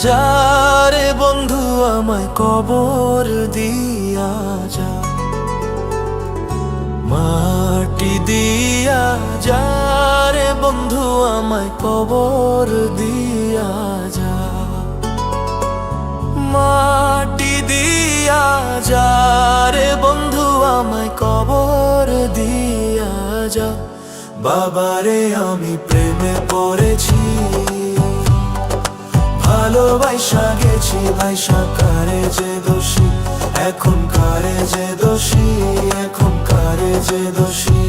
যারে বন্ধু আমায় কবর দিয়া যা, মাটি দিয়া যারে বন্ধু আমায় কবর দিয়া যা, মাটি দিয়া যারে বন্ধু আমায় কবর দিয়া যা। বাবারে আমি প্রেমে পড়েছি, ভালোবাসা গেছি ভাইসা, কারে যে দোষী এখন, কারে যে দোষী এখন, কারে যে দোষী।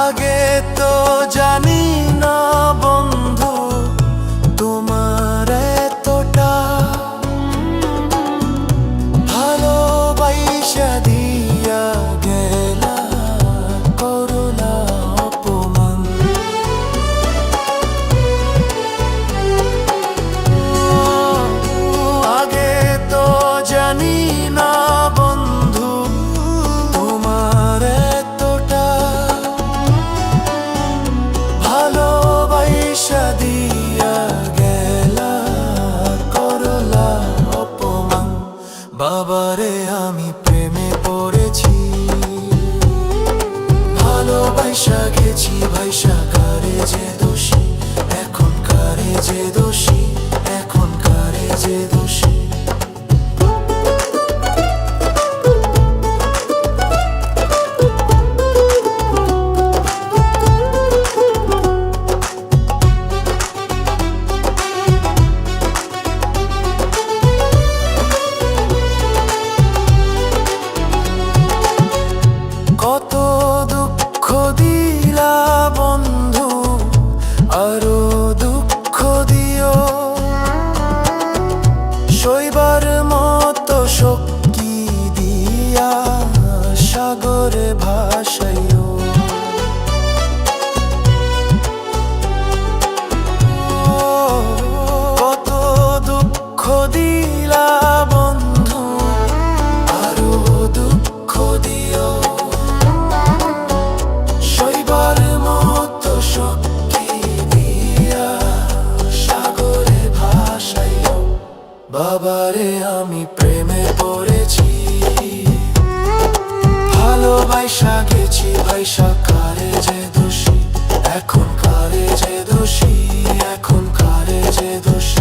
আগে তো জানি না বন্ধু তোমার এতটা, ভালোবাসা দিয়া গেলা করুণা অপমান। আগে তো জানি না বন্ধু তোমার এতটা, ভালোবাসা দিয়া গেলা করলা অপমান। বাবারে আমি প্রেমে পড়েছি, ভালোবাসা গেছি ভাইসা, কারে যে দোষী এখন, কারে যে দোষী এখন, কারে যে দোষী। কত দুঃখ দিলা বন্ধু, আরো দুঃখ দিও, সইবার মতো শক্তি দিয়া সাগরে ভাসাইও। কত দুঃখ দিলা বন্ধু, আরো দুঃখ দিও, সইবার মতো শক্তি দিয়া সাগরে ভাসাইও। বাবারে আমি প্রেমে পড়েছি, ভালোবাসা গেছি ভাইসা, কারে যে দোষী এখন, কারে যে দোষী এখন, কারে যে দোষী।